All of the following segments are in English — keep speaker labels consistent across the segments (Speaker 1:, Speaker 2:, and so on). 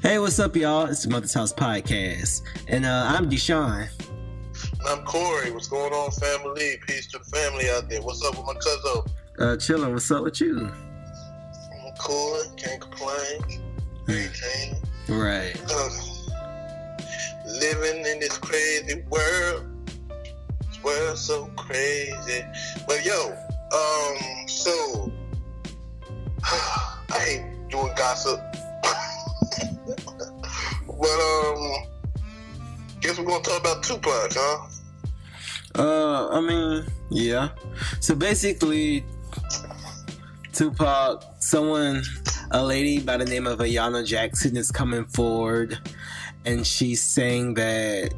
Speaker 1: Hey, what's up, y'all? It's the Mother's House Podcast, and I'm Deshaun.
Speaker 2: I'm Corey. What's going on, family? Peace to the family out there. What's up with my cousin?
Speaker 1: Chilling. What's up with you?
Speaker 2: I'm cool. Can't complain. Maintain.
Speaker 1: Right.
Speaker 2: Living in this crazy world. This world's so crazy. But yo, so I hate doing gossip. But guess we're gonna talk about Tupac, huh?
Speaker 1: Yeah. So basically, Tupac, a lady by the name of Ayanna Jackson is coming forward, and she's saying that,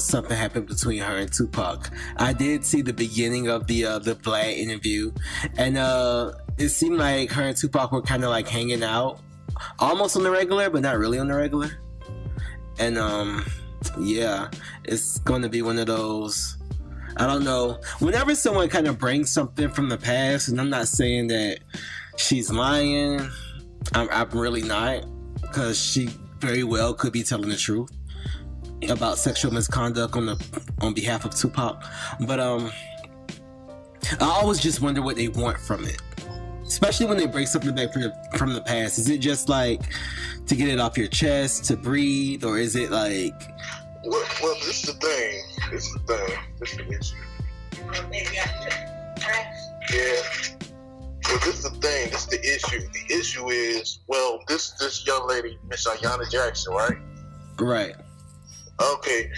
Speaker 1: something happened between her and Tupac. I did see the beginning of the Vlad interview, and it seemed like her and Tupac were kind of like hanging out, almost on the regular, but not really on the regular. And yeah, it's going to be one of those, I don't know, whenever someone kind of brings something from the past, and I'm not saying that she's lying, I'm really not, because she very well could be telling the truth about sexual misconduct on behalf of Tupac. But I always just wonder what they want from it, especially when they break something back from the past. Is it just like to get it off your chest, to breathe, or is it like...
Speaker 2: Well, this is the thing. This is the issue. Yeah. Well, this is the thing. This is the issue. The issue is, well, this young lady, Miss Ayanna Jackson, right?
Speaker 1: Right.
Speaker 2: Okay.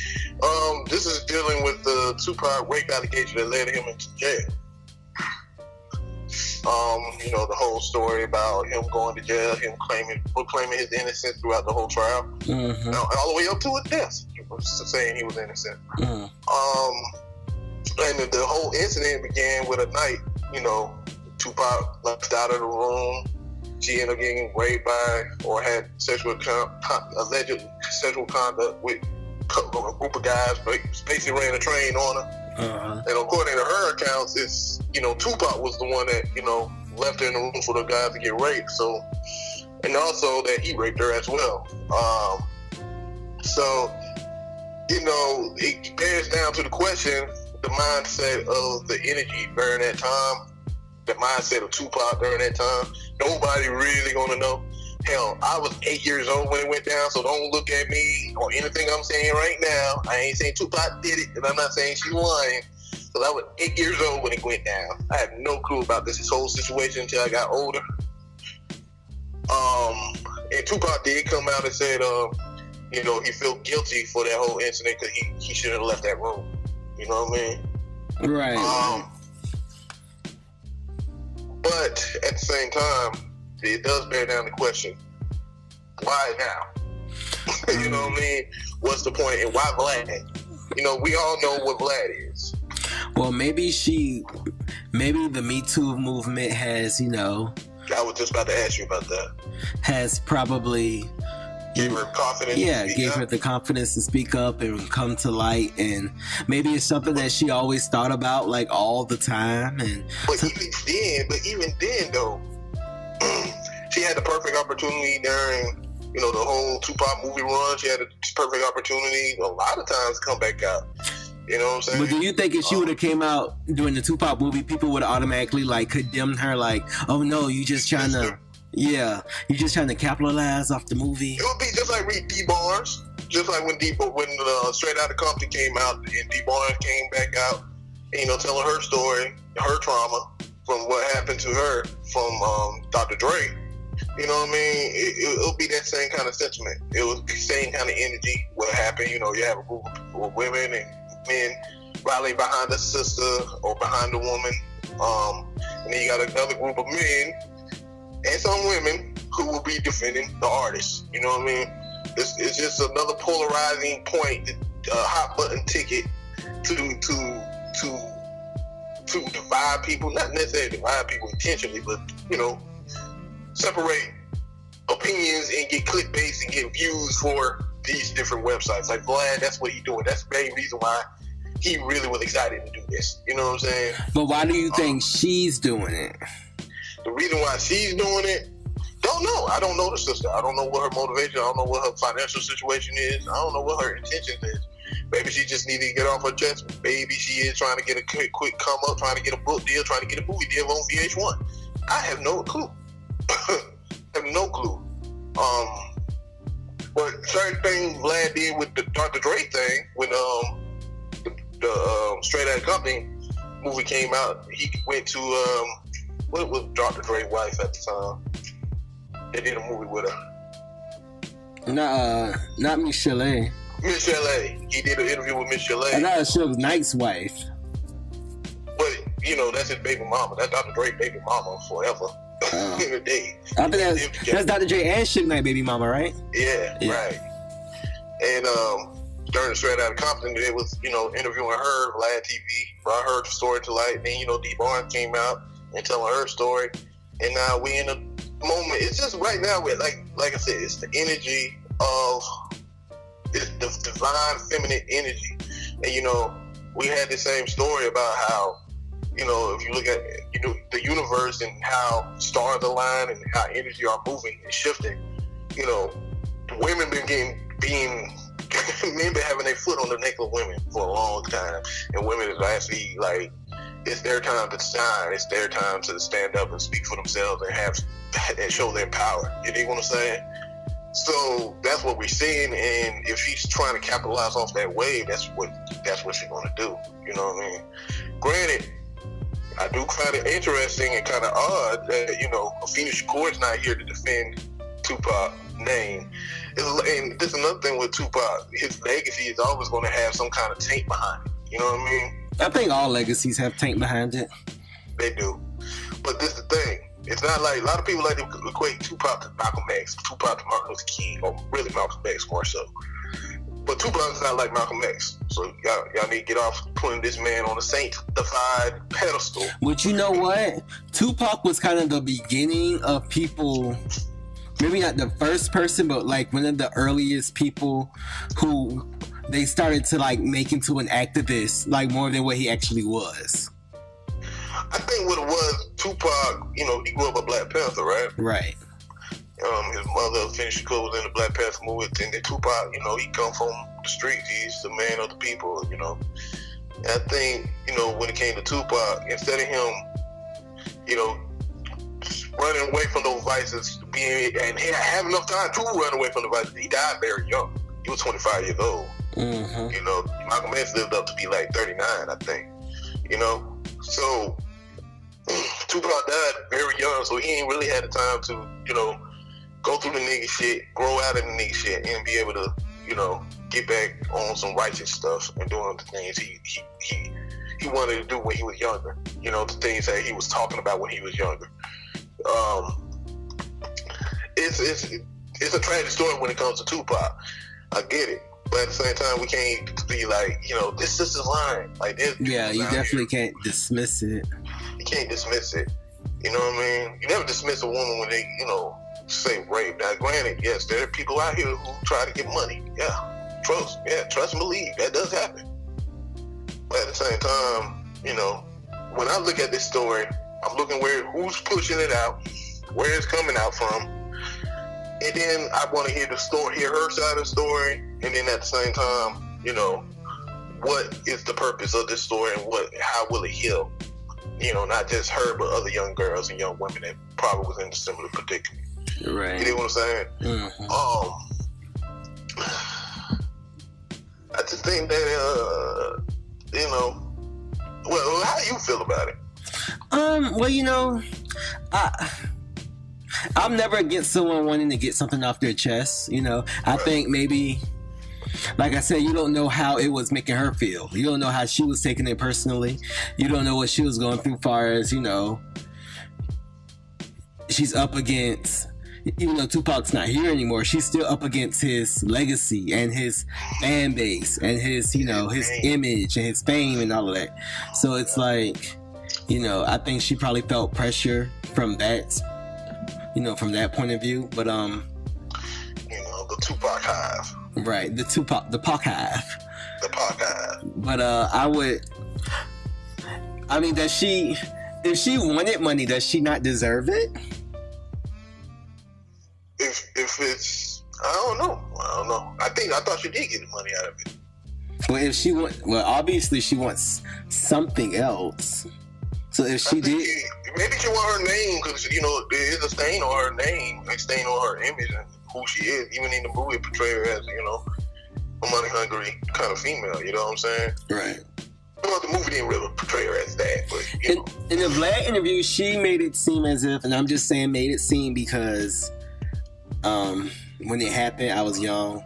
Speaker 2: This is dealing with the Tupac rape allegation that led him into jail. The whole story about him going to jail, him proclaiming his innocence throughout the whole trial, all the way up to his death. He was saying he was innocent. And the whole incident began with a night. Tupac left out of the room. She ended up getting raped by or had alleged sexual conduct with a group of guys. Basically ran a train on her. And according to her accounts, it's Tupac was the one that left her in the room for the guys to get raped. So, and also that he raped her as well. So it bears down to the question: the mindset of the energy during that time, the mindset of Tupac during that time. Nobody really gonna know. Hell, I was 8 years old when it went down, so don't look at me or anything I'm saying right now. I ain't saying Tupac did it, and I'm not saying she's lying. Because I was 8 years old when it went down. I had no clue about this whole situation until I got older. And Tupac did come out and said, he felt guilty for that whole incident because he shouldn't have left that room. You know what I mean?
Speaker 1: Right.
Speaker 2: But at the same time, it does bear down the question, why now? You know what I mean? What's the point? And why Vlad? We all know what Vlad is.
Speaker 1: Well, maybe the MeToo movement has, I
Speaker 2: was just about to ask you about that.
Speaker 1: Has probably...
Speaker 2: Gave her confidence.
Speaker 1: Yeah, gave her the confidence to speak up and come to light, and maybe it's something that she always thought about, like, all the time.
Speaker 2: But even then, though, she had the perfect opportunity during, the whole Tupac movie run. She had a perfect opportunity a lot of times to come back out. You know what I'm saying?
Speaker 1: But do you think if she would have came out during the Tupac movie, people would have automatically, like, condemned her, like, oh no, you just trying to... Yeah, you're just trying to capitalize off the movie.
Speaker 2: It would be just like read D Barnes, just like when Straight Outta Compton came out and D Barnes came back out, and, telling her story, her trauma from what happened to her from Dr. Dre. You know what I mean? It'll be that same kind of sentiment. It was the same kind of energy. What happened? You have a group of women and men rallying behind the sister or behind the woman, and then you got another group of men and some women who will be defending the artist. You know what I mean? It's just another polarizing point, hot button ticket to divide people. Not necessarily divide people intentionally, but separate opinions and get clickbaits and get views for these different websites. Like Vlad, that's what he's doing. That's the main reason why he really was excited to do this. You know what I'm saying?
Speaker 1: But why do you think she's doing it?
Speaker 2: The reason why she's doing it, Don't know. I don't know the sister. I don't know what her motivation. I don't know what her financial situation is. I don't know what her intentions is. Maybe she just needed to get off her chest. Maybe she is trying to get a quick come up, trying to get a book deal, trying to get a movie deal on VH1. I have no clue. have no clue. But certain things Vlad did with the Dr. Dre thing, when the Straight Outta Compton movie came out, he went to what was Dr. Dre's wife at the time? They did a movie with her.
Speaker 1: Not Miss Chalet.
Speaker 2: Miss Chalet. He did an interview with Miss Chalet.
Speaker 1: I thought she was Knight's wife.
Speaker 2: But, that's his baby mama. That's Dr. Dre's baby mama forever. In the day.
Speaker 1: I think that's Dr. Dre and Suge Knight baby mama, right?
Speaker 2: Yeah, right. And during the Straight Outta Compton, they was, interviewing her, Vlad TV, brought her story to light. Then, D Barnes came out and telling her story. And now we in a moment. It's just right now, like I said, it's the energy of it's the divine feminine energy. And we had the same story about how if you look at the universe and how stars align and how energy are moving and shifting, women men been having their foot on the neck of women for a long time, and women is actually like, it's their time to shine. It's their time to stand up and speak for themselves and show their power. You know what I'm saying? So that's what we're seeing, and if she's trying to capitalize off that wave, that's what she's gonna do. You know what I mean? Granted, I do find it interesting and kind of odd that Ayanna Shakur is not here to defend Tupac's name. And this is another thing with Tupac. His legacy is always going to have some kind of taint behind it. You know what I mean?
Speaker 1: I think all legacies have taint behind it.
Speaker 2: They do. But this is the thing. It's not like, a lot of people like to equate Tupac to Malcolm X, Tupac to Martin Luther King, or really Malcolm X more so. But Tupac's not like Malcolm X. So y'all need to get off putting this man on a sanctified pedestal.
Speaker 1: But you know what? Tupac was kind of the beginning of people, maybe not the first person, but like one of the earliest people who they started to like make into an activist, like more than what he actually was.
Speaker 2: I think what it was, Tupac, he grew up a Black Panther, right?
Speaker 1: Right.
Speaker 2: His mother, Ayanna Jackson, was in the Black Panther movie, and then Tupac, he come from the streets. He's the man of the people, And I think, when it came to Tupac, instead of him, running away from those vices, and he had enough time to run away from the vices, he died very young. He was 25 years old. Mm-hmm. Malcolm X lived up to be like 39, I think. So Tupac died very young, so he ain't really had the time to, go through the nigga shit, grow out of the nigga shit, and be able to, get back on some righteous stuff and doing the things he wanted to do when he was younger. The things that he was talking about when he was younger. It's a tragic story when it comes to Tupac. I get it. But at the same time, we can't be like, this is the line. Like this.
Speaker 1: Yeah, you definitely can't dismiss it.
Speaker 2: You can't dismiss it. You know what I mean? You never dismiss a woman when they, say rape. Now, granted, yes, there are people out here who try to get money. Yeah, trust and believe. That does happen. But at the same time, when I look at this story, I'm looking who's pushing it out, where it's coming out from, and then I want to hear the story, hear her side of the story, and then at the same time, what is the purpose of this story and how will it heal? Not just her, but other young girls and young women that probably was in a similar predicament.
Speaker 1: Right.
Speaker 2: You know what I'm saying?
Speaker 1: Mm-hmm.
Speaker 2: I just think that, well, how do you feel about it?
Speaker 1: Well, I'm never against someone wanting to get something off their chest. I think maybe, like I said, you don't know how it was making her feel. You don't know how she was taking it personally. You don't know what she was going through, far as she's up against. Even though Tupac's not here anymore, she's still up against his legacy and his fan base and his, his image and his fame and all of that. So it's like, I think she probably felt pressure from that, from that point of view. But
Speaker 2: the Tupac hive.
Speaker 1: Right, the Pac hive.
Speaker 2: The Pac hive.
Speaker 1: But if she wanted money, does she not deserve it?
Speaker 2: if it's, I don't know. I thought she did get the money out of it.
Speaker 1: Well, if she obviously she wants something else. So if she did,
Speaker 2: maybe she want her name because there is a stain on her name, a stain on her image and who she is. Even in the movie, portray her as a money hungry kind of female. You know what I'm saying?
Speaker 1: Right.
Speaker 2: Well, the movie didn't really portray her as that, but
Speaker 1: in the Vlad interview, she made it seem as if, and I'm just saying, made it seem because, when it happened, I was young,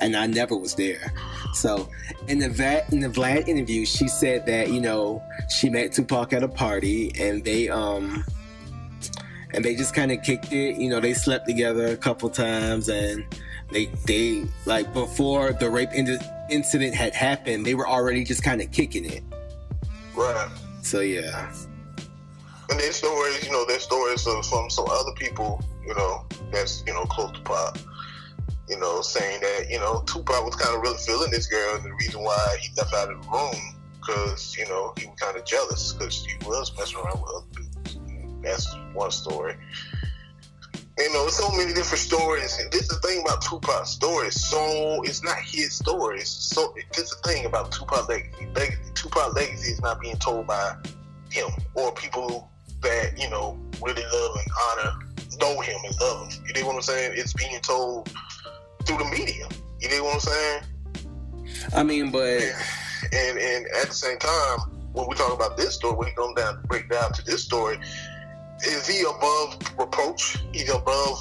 Speaker 1: and I never was there. So in the Vlad interview, she said that she met Tupac at a party, and they just kind of kicked it. They slept together a couple times, and they like before the rape incident had happened, they were already just kind of kicking it.
Speaker 2: Right.
Speaker 1: So yeah.
Speaker 2: And there's stories from some other people, that's close to Pop, saying that Tupac was kind of really feeling this girl, and the reason why he left out of the room because he was kind of jealous because she was messing around with other dudes. That's one story. So many different stories. And this is the thing about Tupac's stories. So it's not his stories. So this is the thing about Tupac's legacy. Tupac's legacy is not being told by him or people that really love and honor, know him and love him. You know what I'm saying? It's being told through the media. You know what I'm saying?
Speaker 1: I mean, but
Speaker 2: and at the same time, when we talk about this story, when he comes down to break down to this story, is he above reproach? He's above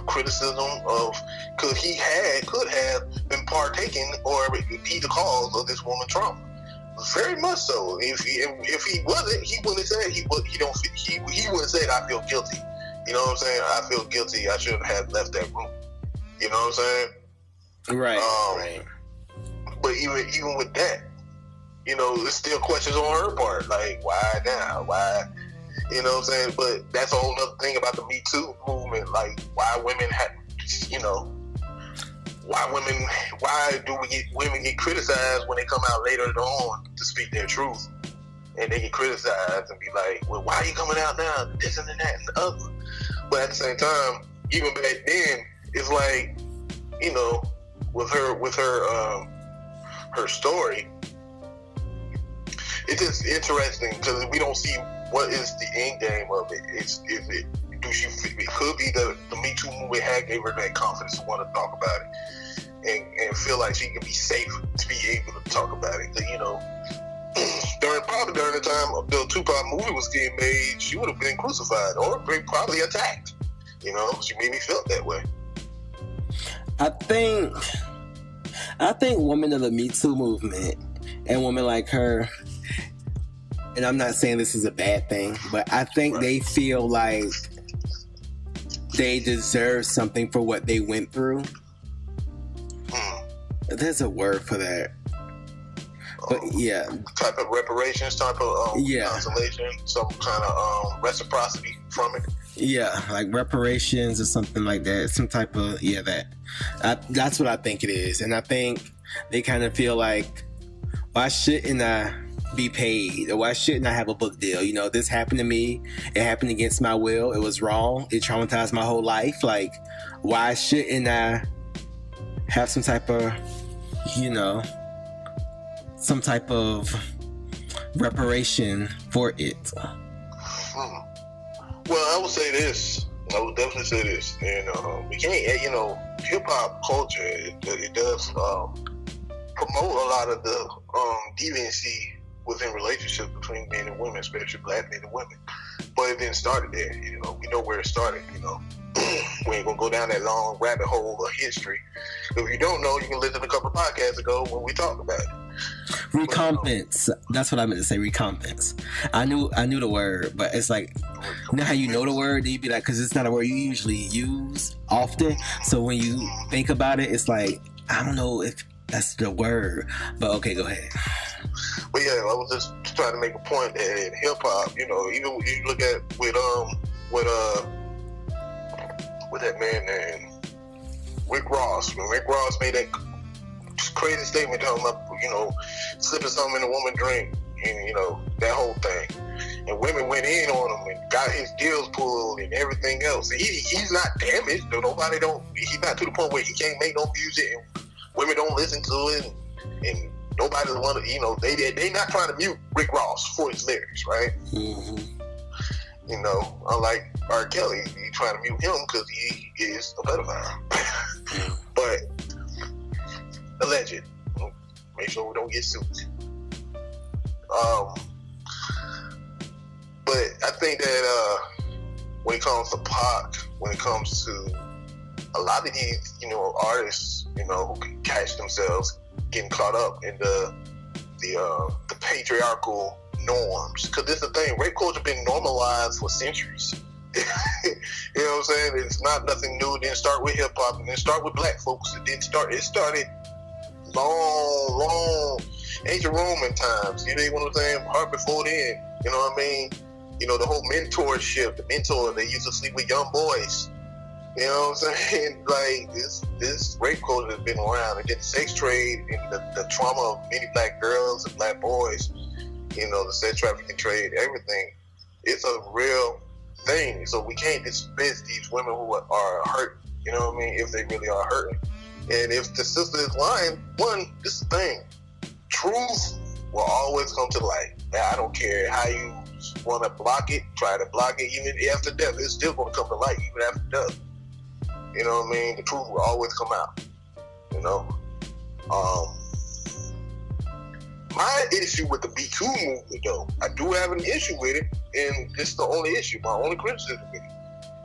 Speaker 2: criticism of because he could have been partaking or be the cause of this woman's trauma. Very much so. If he wasn't, he wouldn't have said he wouldn't have said I feel guilty. You know what I'm saying? I feel guilty. I shouldn't have left that room. You know what I'm saying?
Speaker 1: Right. Right.
Speaker 2: But even with that, there's still questions on her part. Like, why now? Why? You know what I'm saying? But that's a whole other thing about the MeToo movement. Like, why women have, why do women get criticized when they come out later on to speak their truth? And they get criticized and be like, well, why are you coming out now? This and that and the other. But at the same time, even back then, it's like, with her story, it's just interesting because we don't see what is the end game of it. It could be the Me Too movement gave her that confidence to want to talk about it and feel like she can be safe to be able to talk about it. During the time of the Tupac movie was getting made, she would have been crucified or probably attacked. She made me feel that way.
Speaker 1: I think women of the Me Too movement and women like her, and I'm not saying this is a bad thing, but I think they feel like they deserve something for what they went through. There's a word for that. But yeah.
Speaker 2: Type of reparations, type of consolation, some kind of reciprocity from it.
Speaker 1: Yeah, like reparations or something like that. Some type of, that's what I think it is. And I think they kind of feel like, why shouldn't I be paid? Or why shouldn't I have a book deal? This happened to me. It happened against my will. It was wrong. It traumatized my whole life. Like, why shouldn't I have some type of, some type of reparation for it?
Speaker 2: Well, I would say this. I would definitely say this. And we can't, hip hop culture, it does promote a lot of the deviancy within relationships between men and women, especially black men and women. But it didn't start there. We know where it started. We ain't gonna go down that long rabbit hole of history. If you don't know, you can listen to a couple podcasts ago when we talked about it.
Speaker 1: Recompense. That's what I meant to say. Recompense. I knew the word, but it's like, how you know the word, you'd be like, because it's not a word you usually use often. So when you think about it, it's like, I don't know if that's the word. But okay, go ahead.
Speaker 2: But yeah, I was just trying to make a point that in hip hop, even when you look at with that man named Rick Ross. When Rick Ross made that crazy statement talking about, slipping something in a woman's drink, and, that whole thing. and women went in on him and got his deals pulled and everything else. He's not damaged. He's not to the point where he can't make no music and women don't listen to it, and nobody want to, they not trying to mute Rick Ross for his lyrics, right?
Speaker 1: Mm-hmm.
Speaker 2: Unlike R. Kelly, he trying to mute him because he is a pedophile. But alleged. Make sure we don't get sued. But I think that when it comes to Pac, when it comes to a lot of these, artists, who can catch themselves getting caught up in the patriarchal norms, because this is the thing, rape culture been normalized for centuries. You know what I'm saying? It's not nothing new. It didn't start with hip hop. It didn't start with black folks. It started long ancient Roman times. You know what I'm saying? Hard before then. You know what I mean? The whole mentorship, the mentor, they used to sleep with young boys. You know what I'm saying? Like, this rape culture has been around. And then the sex trade and the trauma of many black girls and black boys, the sex trafficking trade, everything, it's a real thing. So we can't dismiss these women who are hurt, you know what I mean, if they really are hurting. And if the sister is lying, this is the thing. Truth will always come to light. Now, I don't care how you want to block it, try to block it, even after death, it's still going to come to light, even after death. You know what I mean? The truth will always come out. My issue with the MeToo movement, though, I do have an issue with it, and this is the only issue, my only criticism with it.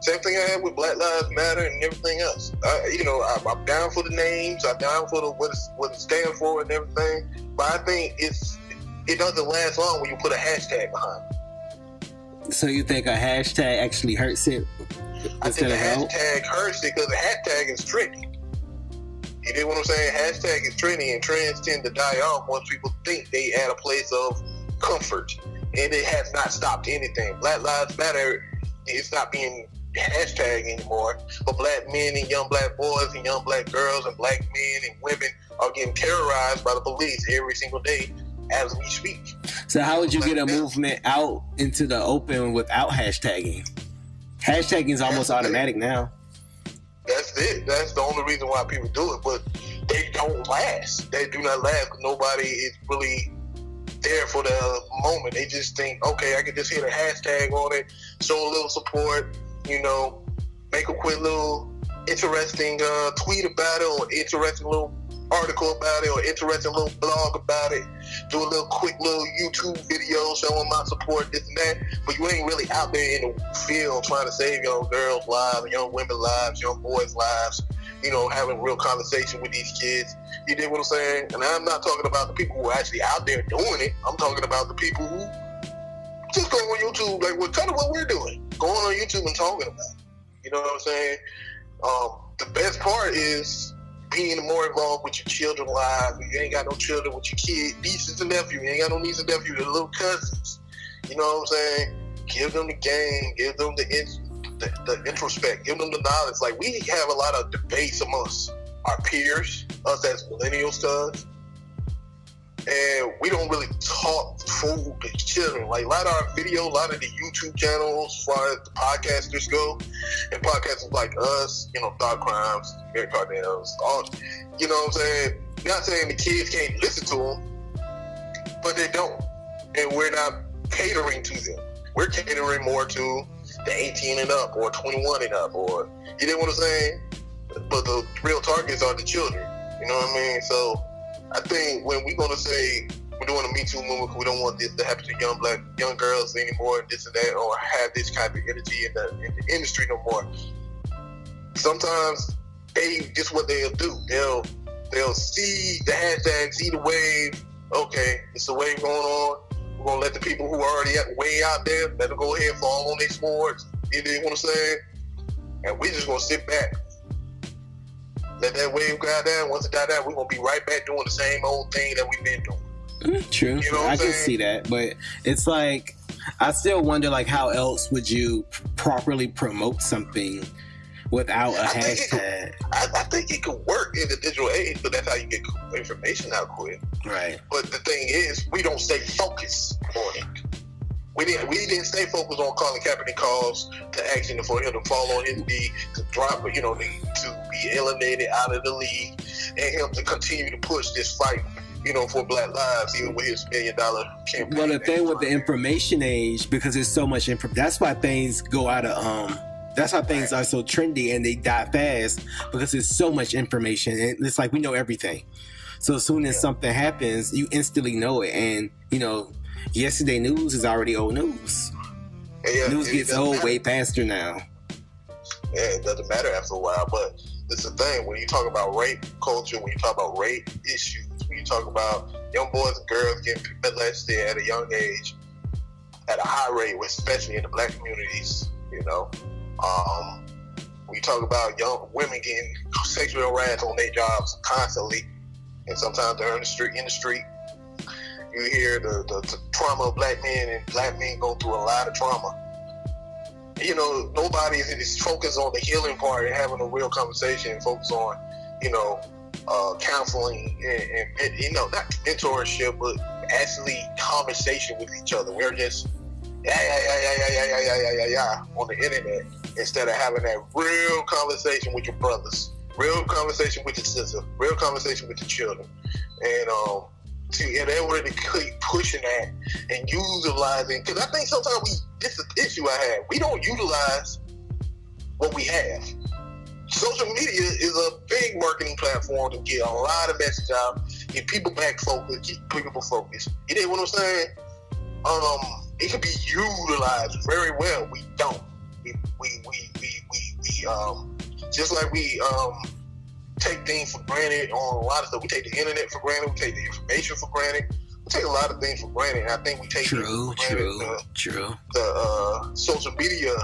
Speaker 2: Same thing I had with Black Lives Matter and everything else. I'm down for the names, I'm down for what it stands for and everything, but I think it doesn't last long when you put a hashtag behind it.
Speaker 1: So you think a hashtag actually hurts it?
Speaker 2: I think the hashtag hurts it because the hashtag is trendy. You know what I'm saying? Hashtag is trendy, and trends tend to die off once people think they at a place of comfort, and it has not stopped anything. Black Lives Matter, it's not being hashtag anymore, but black men and young black boys and young black girls and black men and women are getting terrorized by the police every single day as we speak.
Speaker 1: So how would you get a movement out into the open without hashtagging? Hashtagging is almost automatic now.
Speaker 2: That's it. That's the only reason why people do it, but they don't last. They do not last because nobody is really there for the moment. They just think, okay, I can just hit a hashtag on it, show a little support, make a quick little interesting tweet about it, or interesting little article about it, or interesting little blog about it, do a quick little YouTube video showing my support, this and that, but you ain't really out there in the field trying to save young girls' lives, young women's lives, young boys' lives, having real conversation with these kids. You dig what I'm saying? And I'm not talking about the people who are actually out there doing it. I'm talking about the people who just go on YouTube, like kind of what we're doing, going on YouTube and talking about it. You know what I'm saying? The best part is being more involved with your children's lives. You ain't got no children with your kids, nieces and nephews. You ain't got no nieces and nephews, your little cousins. You know what I'm saying? Give them the game, give them the introspect, give them the knowledge. Like, we have a lot of debates amongst our peers, us as millennial studs, and we don't really talk food to children. Like, a lot of our videos, a lot of the YouTube channels, as far as the podcasters go, and podcasters like us, Thought Crimes, Mary Cardinals, all, you know what I'm saying? Not saying the kids can't listen to them, but they don't. And we're not catering to them. We're catering more to the 18 and up, or 21 and up, or, you know what I'm saying? But the real targets are the children. You know what I mean? So I think when we're going to say we're doing a Me Too movement, we don't want this to happen to young girls anymore, and this and that, or have this kind of energy in the industry no more. Sometimes just what they'll do, they'll see the hashtag, see the wave. Okay, it's a wave going on. We're gonna let the people who are already way out there, let them go ahead and fall on their swords. You know what I'm saying? And we're just gonna sit back, let that wave die down. Once it die down, we're gonna be right back doing the same old thing that we've been doing.
Speaker 1: True.
Speaker 2: You know what
Speaker 1: I
Speaker 2: I'm
Speaker 1: can
Speaker 2: saying?
Speaker 1: see that, but it's like, I still wonder, like, how else would you properly promote something without a hashtag?
Speaker 2: I think it could work in the digital age, but that's how you get information out quick.
Speaker 1: Right.
Speaker 2: But the thing is, we don't stay focused on it. We didn't stay focused on Colin Kaepernick calls to action for him to fall on his knee, to drop, to be eliminated out of the league, and him to continue to push this fight, for Black lives, even with his $1 million campaign.
Speaker 1: Well, the thing with the information age, because there's so much that's why things go out of that's how things are so trendy and they die fast, because there's so much information, and it's like we know everything. So as soon as something happens, you instantly know it, and yesterday news is already old news. News gets old way faster now.
Speaker 2: Yeah, it doesn't matter after a while. But it's the thing, when you talk about rape culture, when you talk about rape issues, when you talk about young boys and girls getting molested at a young age, at a high rate, especially in the Black communities, when you talk about young women getting sexually harassed on their jobs constantly, and sometimes they're in the street. You hear the trauma of Black men, and Black men go through a lot of trauma. Nobody is focused on the healing part and having a real conversation, and focus on, counseling and not mentorship, but actually conversation with each other. We're just on the internet, instead of having that real conversation with your brothers, real conversation with your sister, real conversation with your children, and in order to keep pushing that and utilizing, because I think sometimes this is the issue I have. We don't utilize what we have. Social media is a big marketing platform to get a lot of message out, get people back focused, keep people focused. You know what I'm saying? It can be utilized very well. We don't. We just like we take things for granted on a lot of stuff. We take the internet for granted. We take the information for granted. We take a lot of things for granted. And I think we take
Speaker 1: true.
Speaker 2: The social media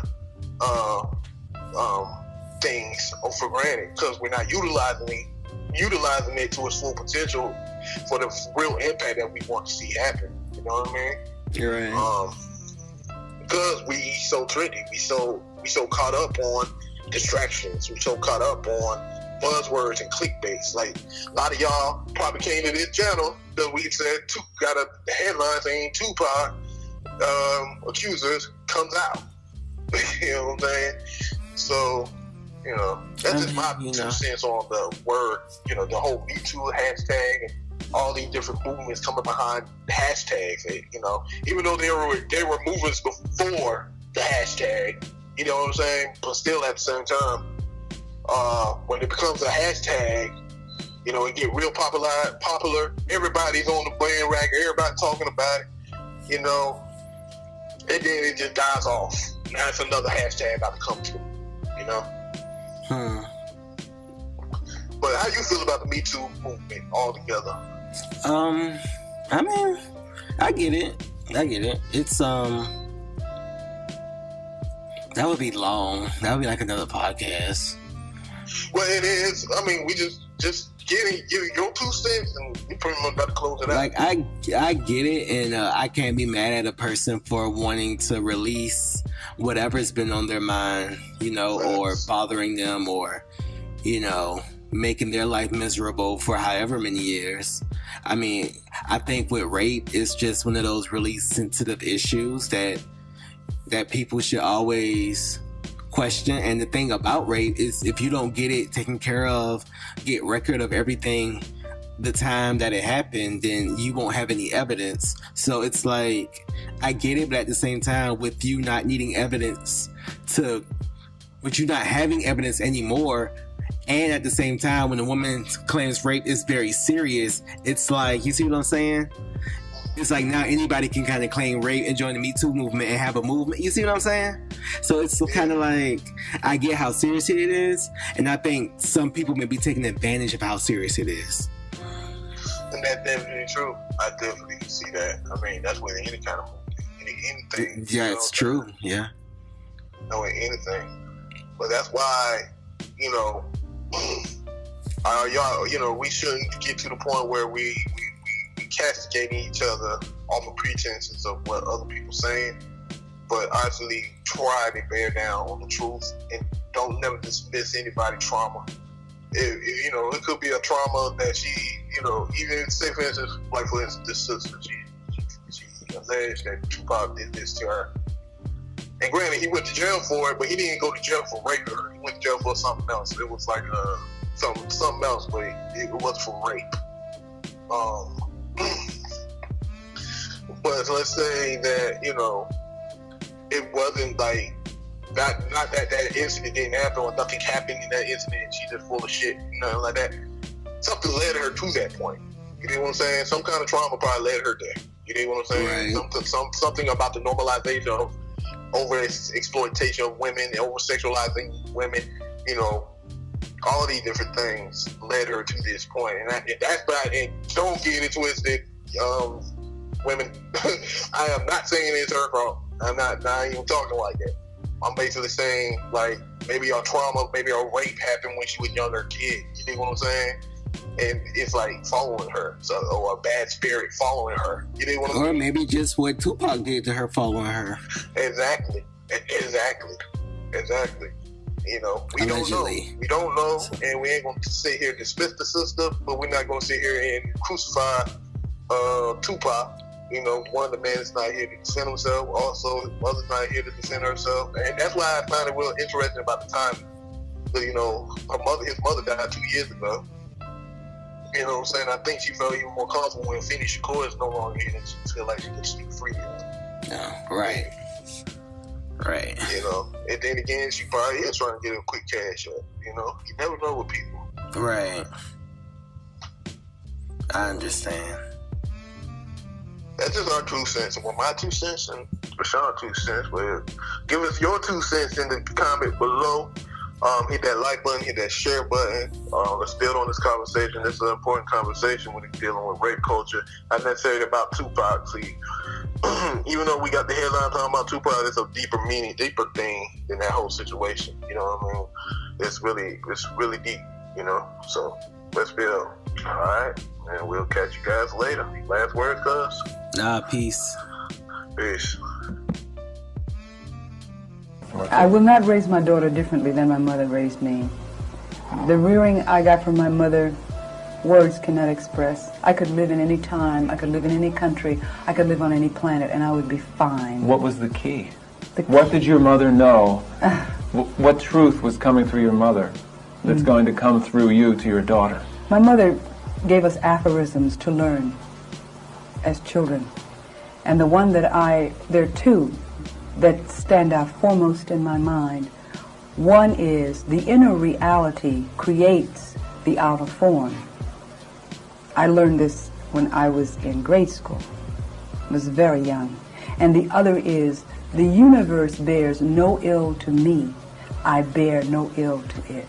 Speaker 2: things for granted, because we're not utilizing it to its full potential for the real impact that we want to see happen. You know what I mean?
Speaker 1: You're right.
Speaker 2: Because we so trendy, we so caught up on distractions. We so caught up on buzzwords and clickbaits. Like, a lot of y'all probably came to this channel because we said got a headline saying Tupac Accusers comes out. You know what I'm saying? So, that's just my 2 cents on the word. The whole MeToo hashtag and all these different movements coming behind hashtags. Even though they were movements before the hashtag. You know what I'm saying? But still, at the same time, when it becomes a hashtag, it get real popular. Everybody's on the bandwagon. Everybody talking about it. And then it just dies off. Now it's another hashtag about to come to. But how you feel about the Me Too movement altogether?
Speaker 1: I mean, I get it. It's that would be long. That would be like another podcast.
Speaker 2: Well, it is. I mean, we just give your 2 cents, and we pretty much about to close it out.
Speaker 1: Like, I get it, and I can't be mad at a person for wanting to release whatever's been on their mind, or bothering them, or making their life miserable for however many years. I mean, I think with rape, it's just one of those really sensitive issues that people should always question. And the thing about rape is, if you don't get it taken care of, get record of everything, the time that it happened, then you won't have any evidence. So it's like, I get it, but at the same time, with you not needing evidence with you not having evidence anymore, and at the same time, when a woman claims rape is very serious, it's like, you see what I'm saying? It's like now anybody can kind of claim rape and join the Me Too movement and have a movement. You see what I'm saying? So it's kind of like, I get how serious it is, and I think some people may be taking advantage of how serious it is.
Speaker 2: And that's definitely true. I definitely can see that. I mean, that's with any kind of movement, anything.
Speaker 1: Yeah, it's true. Yeah.
Speaker 2: Anything. But that's why, y'all, we shouldn't get to the point where we castigating each other off of pretenses of what other people saying, but actually try to bear down on the truth and don't never dismiss anybody's trauma. It could be a trauma that she, even say for instance, like for instance, this sister, she alleged that Tupac did this to her. And granted, he went to jail for it, but he didn't go to jail for raping her. He went to jail for something else. It was like something else, but it was for rape. But let's say that, you know, it wasn't like, not that incident didn't happen or nothing happened in that incident and she's just full of shit, nothing like that. Something led her to that point. You know what I'm saying? Some kind of trauma probably led her there. You know what I'm saying? Right. Something about the normalization of over-exploitation of women, over-sexualizing women, you know, all of these different things led her to this point. And don't get it twisted, women. I am not saying it's her fault. I'm not even talking like that. I'm basically saying, like, maybe our trauma, maybe our rape happened when she was a younger kid. You know what I'm saying? And it's like following her, or a bad spirit following her. You know what I'm saying?
Speaker 1: Or maybe just what Tupac did to her following her.
Speaker 2: Exactly. You know, we
Speaker 1: Allegedly.
Speaker 2: don't know, and we ain't gonna sit here and dismiss the sister, but we're not gonna sit here and crucify Tupac. You know, one of the men is not here to defend himself. Also, the mother's not here to defend herself, and that's why I found it real interesting about the time. But, you know, his mother died 2 years ago. You know what I'm saying? I think she felt even more comfortable when Afeni Shakur is no longer here, and she feel like she can speak freely.
Speaker 1: Yeah, right. Right.
Speaker 2: You know, and then again, she probably is trying to get a quick cash up. You know, you never know with people.
Speaker 1: Right. I understand.
Speaker 2: That's just our 2 cents. And with my 2 cents and Rashawn's 2 cents, well, give us your 2 cents in the comment below. Hit that like button, hit that share button. Let's build on this conversation. This is an important conversation when you're dealing with rape culture. Not necessarily about Tupac. See, even though we got the headline talking about Tupac, it's a deeper thing than that whole situation. You know what I mean? It's really deep, you know? So let's build. All right? And we'll catch you guys later. Last words, cuz?
Speaker 1: Peace.
Speaker 2: Peace.
Speaker 3: I will not raise my daughter differently than my mother raised me. The rearing I got from my mother, words cannot express. I could live in any time, I could live in any country, I could live on any planet, and I would be fine.
Speaker 4: What was the key? What did your mother know? What truth was coming through your mother that's going to come through you to your daughter?
Speaker 3: My mother gave us aphorisms to learn as children. And there are two that stand out foremost in my mind. One is, the inner reality creates the outer form. I learned this when I was in grade school. I was very young. And the other is, the universe bears no ill to me. I bear no ill to it.